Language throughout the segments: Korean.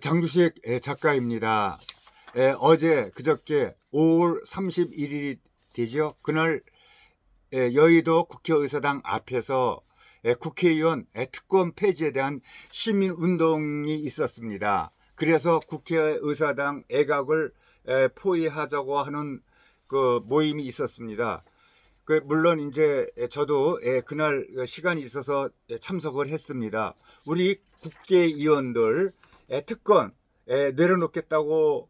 장두식 작가입니다. 어제 그저께 5월 31일이 되죠. 그날 여의도 국회의사당 앞에서 국회의원 특권 폐지에 대한 시민운동이 있었습니다. 그래서 국회의사당 애각을 포위하자고 하는 그 모임이 있었습니다. 물론 이제 저도 그날 시간이 있어서 참석을 했습니다. 우리 국회의원들 특권 내려놓겠다고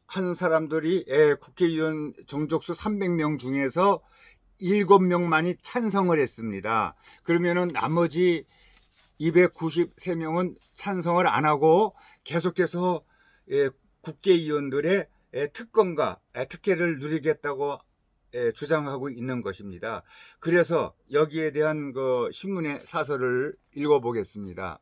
한 사람들이 국회의원 정족수 300명 중에서 7명만이 찬성을 했습니다. 그러면은 나머지 293명은 찬성을 안 하고 계속해서 국회의원들의 특권과 특혜를 누리겠다고 주장하고 있는 것입니다. 그래서 여기에 대한 그 신문의 사설을 읽어보겠습니다.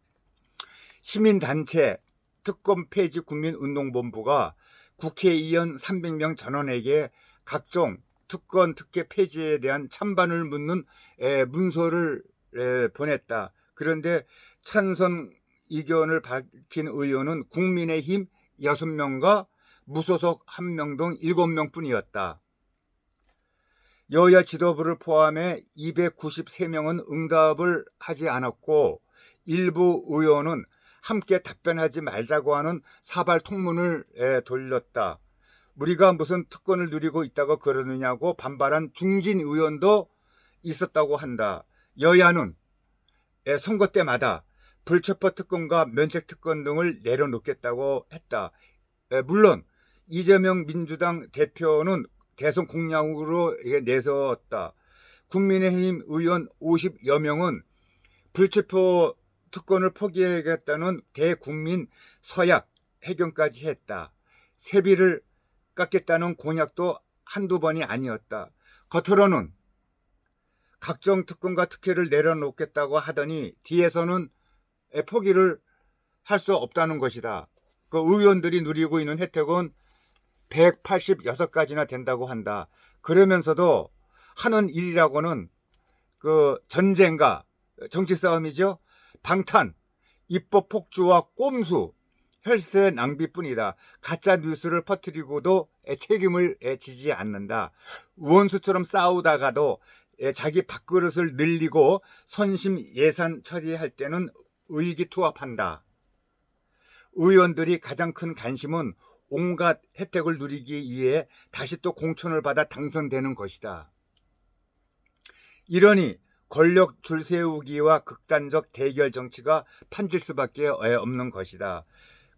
시민단체 특권 폐지 국민운동본부가 국회의원 300명 전원에게 각종 특권 특혜 폐지에 대한 찬반을 묻는 문서를 보냈다. 그런데 찬성 의견을 밝힌 의원은 국민의힘 6명과 무소속 1명 등 7명 뿐이었다. 여야 지도부를 포함해 293명은 응답을 하지 않았고 일부 의원은 함께 답변하지 말자고 하는 사발 통문을 돌렸다. 우리가 무슨 특권을 누리고 있다고 그러느냐고 반발한 중진 의원도 있었다고 한다. 여야는 선거 때마다 불체포 특권과 면책 특권 등을 내려놓겠다고 했다. 물론 이재명 민주당 대표는 대선 공약으로 내세웠다. 국민의힘 의원 50여 명은 불체포 특권을 포기하겠다는 대국민 서약 해견까지 했다. 세비를 깎겠다는 공약도 한두 번이 아니었다. 겉으로는 각종 특권과 특혜를 내려놓겠다고 하더니 뒤에서는 포기를 할 수 없다는 것이다. 그 의원들이 누리고 있는 혜택은 186가지나 된다고 한다. 그러면서도 하는 일이라고는 그 전쟁과 정치 싸움이죠. 방탄, 입법 폭주와 꼼수, 혈세 낭비뿐이다. 가짜 뉴스를 퍼뜨리고도 책임을 지지 않는다. 원수처럼 싸우다가도 자기 밥그릇을 늘리고 선심 예산 처리할 때는 의기투합한다. 의원들이 가장 큰 관심은 온갖 혜택을 누리기 위해 다시 또 공천을 받아 당선되는 것이다. 이러니 권력 줄 세우기와 극단적 대결 정치가 판질 수밖에 없는 것이다.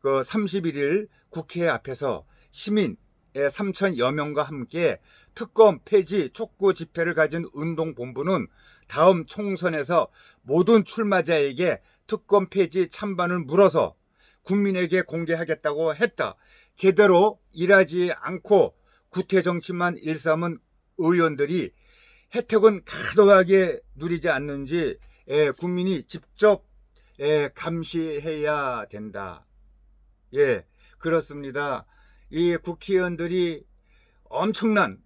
31일 국회 앞에서 시민 3천여 명과 함께 특권 폐지 촉구 집회를 가진 운동본부는 다음 총선에서 모든 출마자에게 특권 폐지 찬반을 물어서 국민에게 공개하겠다고 했다. 제대로 일하지 않고 구태 정치만 일삼은 의원들이 혜택은 가도하게 누리지 않는지 국민이 직접 감시해야 된다. 예, 그렇습니다. 이 국회의원들이 엄청난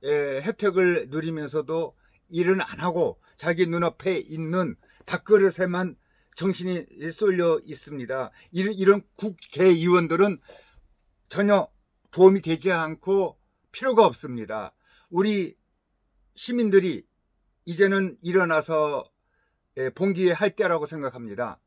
혜택을 누리면서도 일은 안 하고 자기 눈앞에 있는 밥그릇에만 정신이 쏠려 있습니다. 이런 국회의원들은 전혀 도움이 되지 않고 필요가 없습니다. 우리 시민들이 이제는 일어나서 봉기할 때라고 생각합니다.